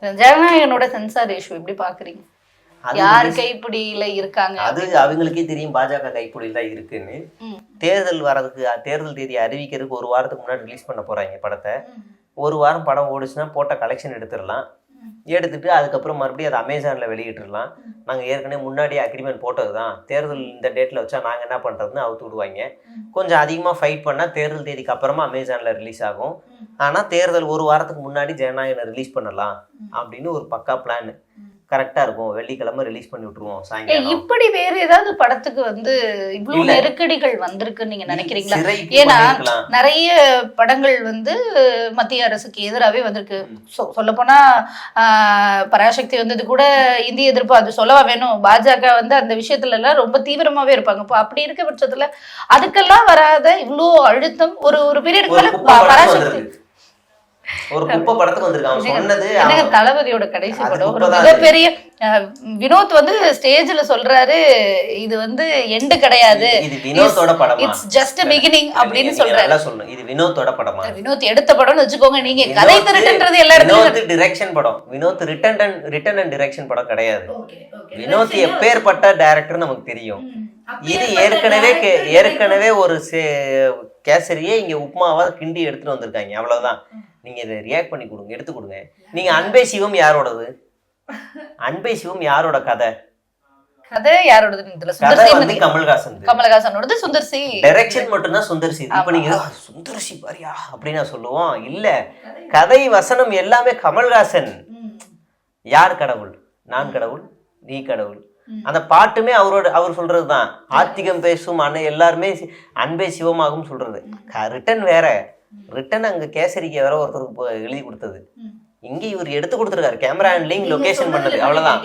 ஜனநாயகனோட sensor issue எப்படி பாக்குறீங்க? யார் கைப்பிடியில இருக்காங்க? அது அவங்களுக்கே தெரியும் பாஜக கைப்பிடியில தான் இருக்குன்னு. தேர்தல் தேர்தல் தேதி அறிவிக்கிறதுக்கு ஒரு வாரத்துக்கு முன்னாடி ரிலீஸ் பண்ண போறாங்க படத்தை. ஒரு வாரம் படம் ஓடிச்சுன்னா போட்ட கலெக்ஷன் எடுத்துடலாம். எடுத்துட்டு அதுக்கப்புறம் மறுபடியும் அதை அமேசானில் வெளியிட்டுடலாம். நாங்கள் ஏற்கனவே முன்னாடியே அக்ரிமெண்ட் போட்டது தான், தேர்தல் இந்த டேட்டில் வச்சா நாங்கள் என்ன பண்ணுறதுன்னு அவுத்து விடுவாங்க. கொஞ்சம் அதிகமாக ஃபைட் பண்ணால் தேர்தல் தேதிக்கு அப்புறமா அமேசானில் ரிலீஸ் ஆகும். ஆனால் தேர்தல் ஒரு வாரத்துக்கு முன்னாடி ஜனநாயகனை ரிலீஸ் பண்ணலாம் அப்படின்னு ஒரு பக்கா பிளான். கரெக்டா இருக்கும். வெள்ளிக்கிழமை ரிலீஸ் பண்ணி விட்டுருவோம் சாயங்காலம். இப்படி வேற ஏதாவது படத்துக்கு இவ்வளவு நெருக்கடிகள் வந்திருக்குன்னு நீங்க நினைக்கிறீங்களா? ஏன்னா நிறைய படங்கள் மத்திய அரசுக்கு எதிராகவே வந்திருக்கு. சொல்ல போனா பராசக்தி வந்தது கூட இந்திய எதிர்ப்பு, அது சொல்லவா வேணும். பாஜக அந்த விஷயத்துல எல்லாம் ரொம்ப தீவிரமாவே இருப்பாங்க. இப்போ அப்படி இருக்க பட்சத்துல அதுக்கெல்லாம் வராத இவ்வளோ அழுத்தம் ஒரு பீரியடுக்கு பராசக்தி ஒரு குப்பை படத்துக்கு வந்திருக்காங்க. சொன்னது தளபதியோட கடைசி படம் ஒரு மிகப்பெரிய வினோத் ஸ்டேஜ்ல சொல்றாரு, இது எண்டு கிடையாது, இது வினோத்தோட படமா, இட்ஸ் ஜஸ்ட் பிகினிங் அப்படின்னு சொல்றாரு. சொல்லணும் இது வினோத்தோட படமா, வினோத் எடுத்த படம்னு வச்சுக்கோங்க. நீங்க கதை திருட்டுன்றது எல்லா இடத்துலயும் வினோத் டைரக்ஷன் படம், வினோத் ரிட்டன் அண்ட் டைரக்ஷன் படம் கிடையாது. வினோத் எப்பேற்பட்ட டைரக்டர் நமக்கு தெரியும். இது ஏற்கனவே ஒரு கேசரியே இங்க உப்மாவா கிண்டி எடுத்துட்டு வந்திருக்காங்க. அவ்வளவுதான். நீங்க இதை ரியாக்ட் பண்ணி கொடுங்க, எடுத்து கொடுங்க. நீங்க அன்பே சிவம் யாரோடது? அன்பே சிவம் யாரோட கதை யாரோடது? கமல்ஹாசனோடது. சுந்தர்சி டைரக்ஷன் மட்டும்தான் சுந்தர்சி. இப்ப நீங்க சுந்தர்சி பாரியா அப்படின்னு சொல்லுவோம். இல்ல, கதை வசனம் எல்லாமே கமல்ஹாசன். யார் கடவுள்? நான் கடவுள், நீ கடவுள். அந்த பாட்டுமே அவர் சொல்றதுதான். ஆத்திகம் பேசும் எல்லாருமே அன்பே சிவமாகும் சொல்றது. ரிட்டன் வேற, ரிட்டன் அங்க கேசரிக்கு வேற ஒருத்தருக்கு எழுதி கொடுத்தது. இங்க இவர் எடுத்து கொடுத்துருக்காரு. கேமரா ஹேண்ட்லிங், லொகேஷன் பண்ணது, அவ்வளவுதான்.